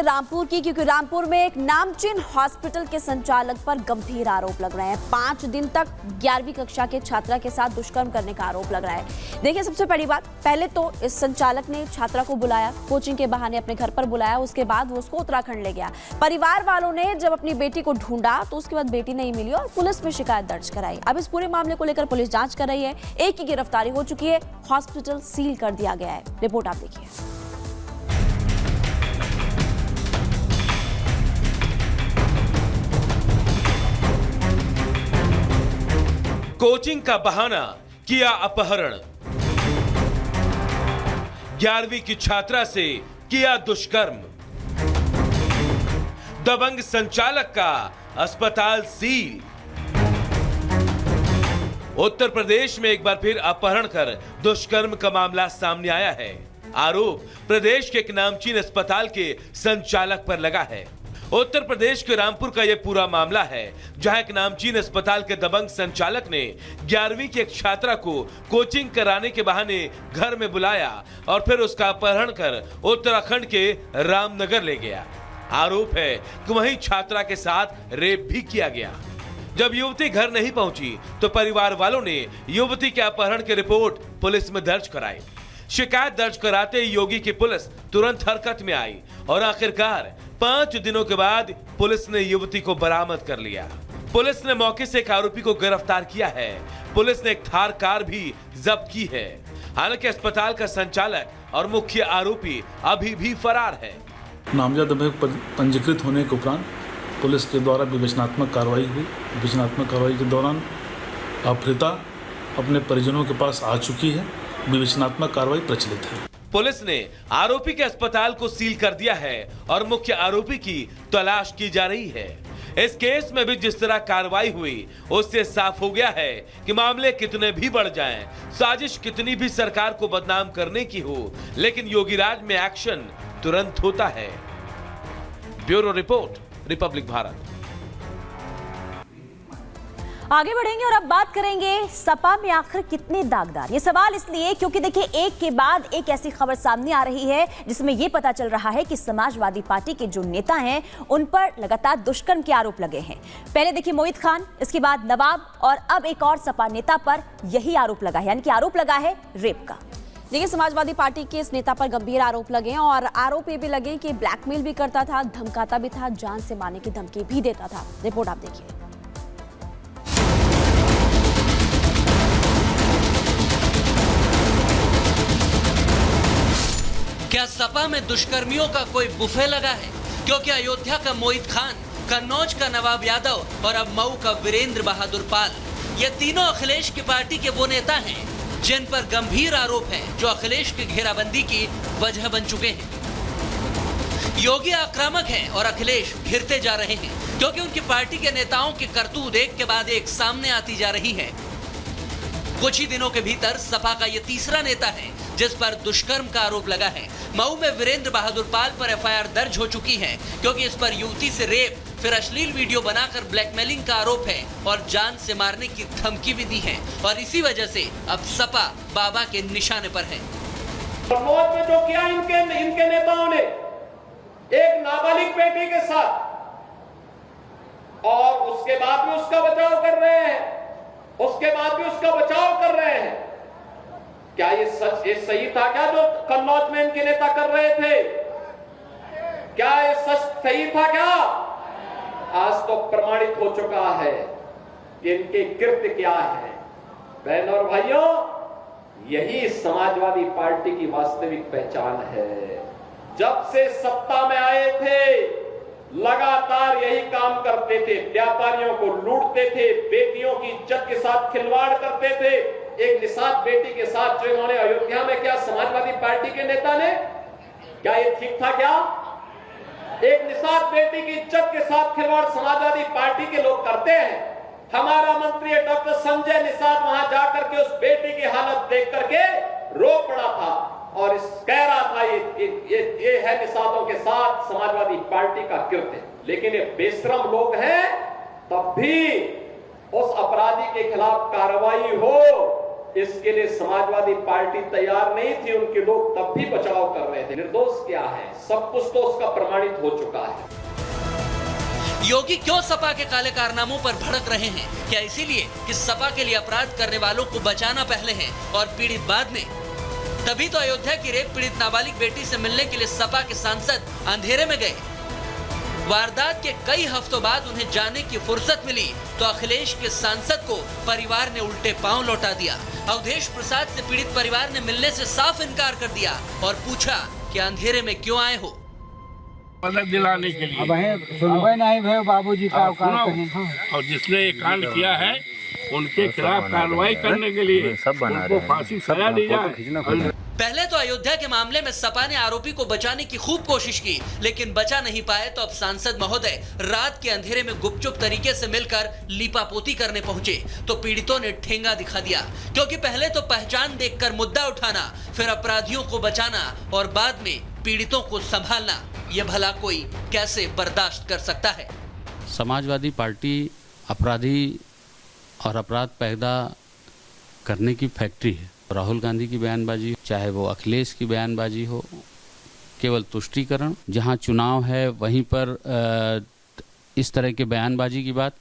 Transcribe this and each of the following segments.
करेंगे रामपुर की, क्योंकि रामपुर में एक नामचीन हॉस्पिटल के संचालक पर गंभीर आरोप लग रहे हैं। 5 दिन तक 11वीं कक्षा के छात्रा के साथ दुष्कर्म करने का आरोप लग रहा है। देखिए, सबसे पहली बात, पहले तो इस संचालक ने छात्रा को बुलाया, कोचिंग के बहाने अपने घर पर बुलाया, उसके बाद वो उसको उत्तराखंड ले गया। परिवार वालों ने जब अपनी बेटी को ढूंढा तो उसके बाद बेटी नहीं मिली और पुलिस में शिकायत दर्ज कराई। अब इस पूरे मामले को लेकर पुलिस जांच कर रही है। एक की गिरफ्तारी हो चुकी है, हॉस्पिटल सील कर दिया गया है। रिपोर्ट आप देखिए। कोचिंग का बहाना, किया अपहरण। 11वीं की छात्रा से किया दुष्कर्म। दबंग संचालक का अस्पताल सील। उत्तर प्रदेश में एक बार फिर अपहरण कर दुष्कर्म का मामला सामने आया है। आरोप प्रदेश के एक नामचीन अस्पताल के संचालक पर लगा है। उत्तर प्रदेश के रामपुर का यह पूरा मामला है, जहां एक नामचीन अस्पताल के दबंग संचालक ने 11वीं की एक छात्रा को कोचिंग कराने के बहाने घर में बुलाया और फिर उसका अपहरण कर उत्तराखंड के रामनगर ले गया। आरोप है कि वहीं छात्रा के साथ रेप भी किया गया। जब युवती घर नहीं पहुंची तो परिवार वालों ने युवती के अपहरण की रिपोर्ट पुलिस में दर्ज कराई। शिकायत दर्ज कराते योगी की पुलिस तुरंत हरकत में आई और आखिरकार 5 दिनों के बाद पुलिस ने युवती को बरामद कर लिया। पुलिस ने मौके से एक आरोपी को गिरफ्तार किया है। पुलिस ने एक थार कार भी जब्त की है। हालांकि अस्पताल का संचालक और मुख्य आरोपी अभी भी फरार है। नामजद अभियुक्त पंजीकृत होने के उपरांत पुलिस के द्वारा विवेचनात्मक कार्रवाई हुई। विवेचनात्मक कार्रवाई के दौरान अपहृता अपने परिजनों के पास आ चुकी है। विवेचनात्मक कार्रवाई प्रचलित है। पुलिस ने आरोपी के अस्पताल को सील कर दिया है और मुख्य आरोपी की तलाश की जा रही है। इस केस में भी जिस तरह कार्रवाई हुई उससे साफ हो गया है कि मामले कितने भी बढ़ जाएं, साजिश कितनी भी सरकार को बदनाम करने की हो, लेकिन योगीराज में एक्शन तुरंत होता है। Bureau report, Republic Bharat. आगे बढ़ेंगे और अब बात करेंगे सपा में आखिर कितने दागदार। ये सवाल इसलिए क्योंकि देखिए, एक के बाद एक ऐसी खबर सामने आ रही है जिसमें यह पता चल रहा है कि समाजवादी पार्टी के जो नेता हैं उन पर लगातार दुष्कर्म के आरोप लगे हैं। पहले देखिए मोहित खान, इसके बाद नवाब और अब एक और सपा नेता पर यही आरोप लगा है, यानी कि आरोप लगा है रेप का। देखिए, समाजवादी पार्टी के इस नेता पर गंभीर आरोप लगे और आरोप ये भी लगे कि ब्लैकमेल भी करता था, धमकाता भी था, जान से मारने की धमकी भी देता था। रिपोर्ट आप देखिए। क्या सपा में दुष्कर्मियों का कोई बुफे लगा है? क्योंकि अयोध्या का मोहित खान, कन्नौज का नवाब यादव और अब मऊ का वीरेंद्र बहादुर पाल, ये तीनों अखिलेश की पार्टी के वो नेता हैं जिन पर गंभीर आरोप हैं, जो अखिलेश की घेराबंदी की वजह बन चुके हैं। योगी आक्रामक हैं और अखिलेश घिरते जा रहे हैं, क्योंकि उनकी पार्टी के नेताओं की करतूत एक के बाद एक सामने आती जा रही है। कुछ ही दिनों के भीतर सपा का ये तीसरा नेता है जिस पर दुष्कर्म का आरोप लगा है। मऊ में वीरेंद्र बहादुर पाल पर एफआईआर दर्ज हो चुकी है, क्योंकि इस पर युवती से रेप, फिर अश्लील वीडियो बनाकर ब्लैकमेलिंग का आरोप है और जान से मारने की धमकी भी दी है। और इसी वजह से अब सपा बाबा के निशाने पर है। कन्नौज में जो किया इनके नेताओं ने एक नाबालिग बेटी के साथ, और उसके बाद भी उसका बचाव कर रहे हैं, क्या ये सच, ये सही था क्या जो कन्नौज में इनके नेता कर रहे थे? क्या ये सच सही था क्या? आज तो प्रमाणित हो चुका है कि इनके कृत्य क्या है। बहनों और भाइयों, यही समाजवादी पार्टी की वास्तविक पहचान है। जब से सत्ता में आए थे लगातार यही काम करते थे, व्यापारियों को लूटते थे, बेटियों की इज्जत के साथ खिलवाड़ करते थे। एक निषाद बेटी के साथ जो इन्होंने अयोध्या में किया समाजवादी पार्टी के नेता ने, क्या ये ठीक था क्या? एक निषाद बेटी की इज्जत के साथ खिलवाड़ समाजवादी पार्टी के लोग करते हैं। हमारा मंत्री डॉक्टर संजय निषाद वहां जाकर के उस बेटी की हालत देख करके रो पड़ा था और कह रहा था ये है निषादों के साथ समाजवादी पार्टी का कृत्य। लेकिन ये बेशरम लोग हैं, तब भी उस अपराधी के खिलाफ कार्रवाई हो इसके लिए समाजवादी पार्टी तैयार नहीं थी, उनके लोग तब भी बचाव कर रहे थे। निर्दोष क्या है, सब कुछ तो उसका प्रमाणित हो चुका है। योगी क्यों सपा के काले कारनामों पर भड़क रहे हैं? क्या इसीलिए कि सपा के लिए अपराध करने वालों को बचाना पहले है और पीड़ित बाद में? तभी तो अयोध्या की रेप पीड़ित नाबालिग बेटी से मिलने के लिए सपा के सांसद अंधेरे में गए। वारदात के कई हफ्तों बाद उन्हें जाने की फुर्सत मिली तो अखिलेश के सांसद को परिवार ने उल्टे पांव लौटा दिया। अवधेश प्रसाद से पीड़ित परिवार ने मिलने से साफ इनकार कर दिया और पूछा कि अंधेरे में क्यों आए हो। मदद दिलाने के लिए। अब सुनवाई नहीं भैया बाबूजी का और जिसने ये कांड किया है उनके खिलाफ कार्रवाई करने के लिए उनको फांसी सजा दी जाए। पहले तो अयोध्या के मामले में सपा ने आरोपी को बचाने की खूब कोशिश की, लेकिन बचा नहीं पाए तो अब सांसद महोदय रात के अंधेरे में गुपचुप तरीके से मिलकर लीपापोती करने पहुंचे तो पीड़ितों ने ठेंगा दिखा दिया। क्योंकि पहले तो पहचान देखकर मुद्दा उठाना, फिर अपराधियों को बचाना और बाद में पीड़ितों को संभालना, ये भला कोई कैसे बर्दाश्त कर सकता है? समाजवादी पार्टी अपराधी और अपराध पैदा करने की फैक्ट्री है। राहुल गांधी की बयानबाजी, चाहे वो अखिलेश की बयानबाजी हो, केवल तुष्टीकरण। जहां चुनाव है वहीं पर इस तरह के बयानबाजी की बात।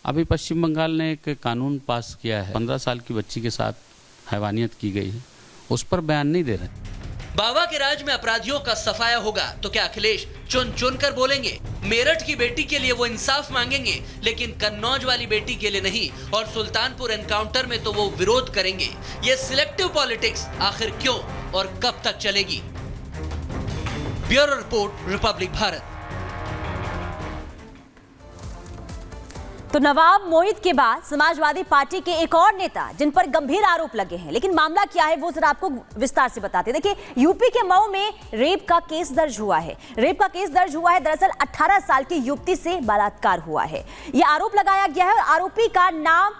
अभी पश्चिम बंगाल ने एक कानून पास किया है, 15 साल की बच्ची के साथ हैवानियत की गई है, उस पर बयान नहीं दे रहे। बाबा के राज में अपराधियों का सफाया होगा तो क्या अखिलेश चुन चुन कर बोलेंगे? मेरठ की बेटी के लिए वो इंसाफ मांगेंगे, लेकिन कन्नौज वाली बेटी के लिए नहीं। और सुल्तानपुर एनकाउंटर में तो वो विरोध करेंगे। ये सिलेक्टिव पॉलिटिक्स आखिर क्यों और कब तक चलेगी? Bureau report, Republic Bharat. तो नवाब मोहित के बाद समाजवादी पार्टी के एक और नेता जिन पर गंभीर आरोप लगे हैं, लेकिन मामला क्या है वो जरा आपको विस्तार से बताते हैं। देखिए, यूपी के मऊ में रेप का केस दर्ज हुआ है। दरअसल 18 साल की युवती से बलात्कार हुआ है, यह आरोप लगाया गया है। और आरोपी का नाम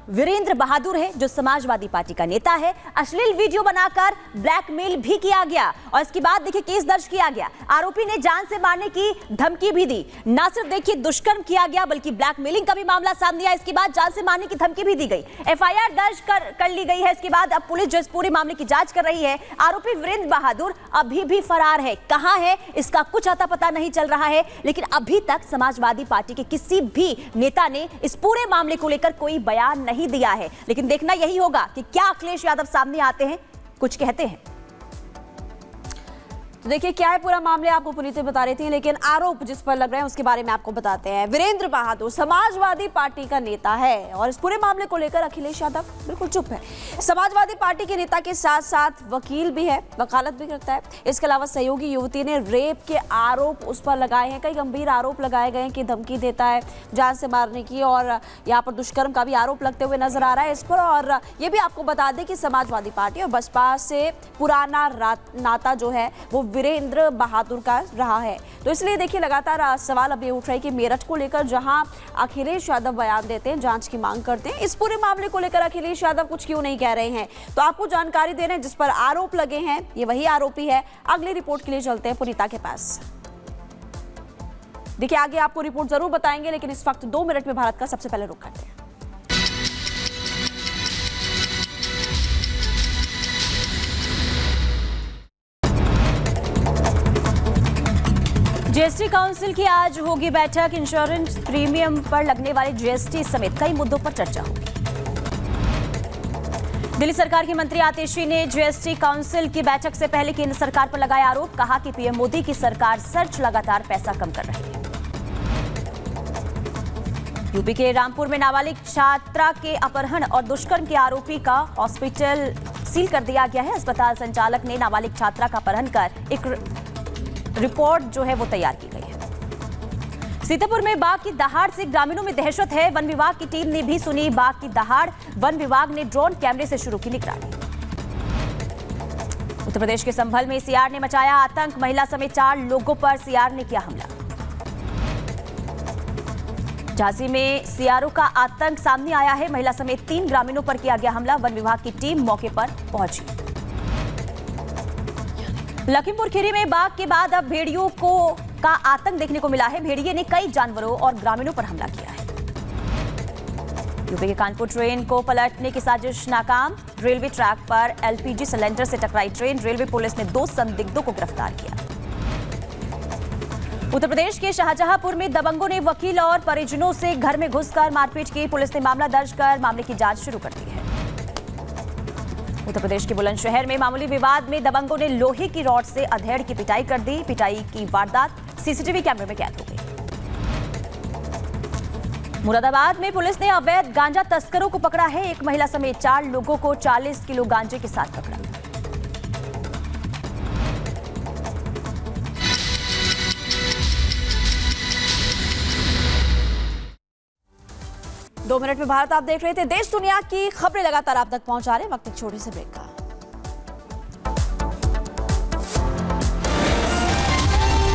वीरेंद्र बहादुर है, जो समाजवादी पार्टी का नेता है। अश्लील वीडियो बनाकर ब्लैकमेल भी किया गया और इसके बाद देखिए केस दर्ज किया गया। आरोपी ने जान से मारने की धमकी भी दी। ना सिर्फ देखिए दुष्कर्म किया गया बल्कि ब्लैकमेलिंग का भी मामला सामने आया। इसके बाद जान से मारने की धमकी भी दी गई। एफआईआर दर्ज कर ली गई है। इसके बाद अब पुलिस जो इस पूरे मामले की जांच कर रही है। आरोपी वीरेंद्र बहादुर अभी भी फरार है। कहां है इसका कुछ अता पता नहीं चल रहा है, लेकिन अभी तक समाजवादी पार्टी के किसी भी नेता ने इस पूरे मामले को लेकर कोई बयान नहीं दिया है। लेकिन देखना यही होगा कि क्या अखिलेश यादव सामने आते हैं, कुछ कहते हैं। तो देखिए क्या है पूरा मामला, आपको पुनीत बता रही थी, लेकिन आरोप जिस पर लग रहे हैं उसके बारे में आपको बताते हैं। वीरेंद्र बहादुर समाजवादी पार्टी का नेता है और इस पूरे मामले को लेकर अखिलेश यादव बिल्कुल चुप है। समाजवादी पार्टी के नेता के साथ साथ वकील भी है, वकालत भी करता है। इसके अलावा सहयोगी युवती ने रेप के आरोप उस पर लगाए हैं। कई गंभीर आरोप लगाए गए हैं कि धमकी देता है जान से मारने की, और यहाँ पर दुष्कर्म का भी आरोप लगते हुए नजर आ रहा है इस पर। और ये भी आपको बता दें कि समाजवादी पार्टी और बसपा से पुराना नाता जो है वो वीरेंद्र बहादुर का रहा है। तो इसलिए देखिए लगातार सवाल अब ये उठ रहा है कि मेरठ को लेकर जहां अखिलेश यादव बयान देते हैं, जांच की मांग करते हैं, इस पूरे मामले को लेकर अखिलेश यादव कुछ क्यों नहीं कह रहे हैं। तो आपको जानकारी दे रहे हैं जिस पर आरोप लगे हैं ये वही आरोपी है। अगली रिपोर्ट के लिए चलते हैं पुनीता के पास। देखिए आगे आपको रिपोर्ट जरूर बताएंगे, लेकिन इस वक्त 2 मिनट में भारत का सबसे पहले रुख करते हैं। जीएसटी काउंसिल की आज होगी बैठक। इंश्योरेंस प्रीमियम पर लगने वाले जीएसटी समेत कई मुद्दों पर चर्चा होगी। दिल्ली सरकार के मंत्री आतिशी ने जीएसटी काउंसिल की बैठक से पहले केंद्र सरकार पर लगाया आरोप। कहा कि पीएम मोदी की सरकार सर्च लगातार पैसा कम कर रही है। यूपी के रामपुर में नाबालिग छात्रा के अपहरण और दुष्कर्म के आरोपी का हॉस्पिटल सील कर दिया गया है। अस्पताल संचालक ने नाबालिग छात्रा का अपहरण कर एक रिपोर्ट जो है वो तैयार की गई है। सीतापुर में बाघ की दहाड़ से ग्रामीणों में दहशत है। वन विभाग की टीम ने भी सुनी बाघ की दहाड़। वन विभाग ने ड्रोन कैमरे से शुरू की निगरानी। उत्तर प्रदेश के संभल में सीआर ने मचाया आतंक। महिला समेत 4 लोगों पर सीआर ने किया हमला। झांसी में सीआरओ का आतंक सामने आया है। महिला समेत 3 ग्रामीणों पर किया गया हमला। वन विभाग की टीम मौके पर पहुंची। लखीमपुर खीरी में बाघ के बाद अब भेड़ियों का आतंक देखने को मिला है। भेड़िए ने कई जानवरों और ग्रामीणों पर हमला किया है। यूपी के कानपुर ट्रेन को पलटने की साजिश नाकाम। रेलवे ट्रैक पर एलपीजी सिलेंडर से टकराई ट्रेन। रेलवे पुलिस ने 2 संदिग्धों को गिरफ्तार किया। उत्तर प्रदेश के शाहजहांपुर में दबंगों ने वकील और परिजनों से घर में घुसकर मारपीट की। पुलिस ने मामला दर्ज कर मामले की जांच शुरू कर दी है। उत्तर प्रदेश के बुलंदशहर में मामूली विवाद में दबंगों ने लोहे की रॉड से अधेड़ की पिटाई कर दी। पिटाई की वारदात सीसीटीवी कैमरे में कैद हो गई। मुरादाबाद में पुलिस ने अवैध गांजा तस्करों को पकड़ा है। एक महिला समेत 4 लोगों को 40 किलो गांजे के साथ पकड़ा। 2 मिनट में भारत आप देख रहे थे। देश दुनिया की खबरें लगातार आप तक पहुंचा रहे हैं। वक्त एक छोटे से ब्रेक का।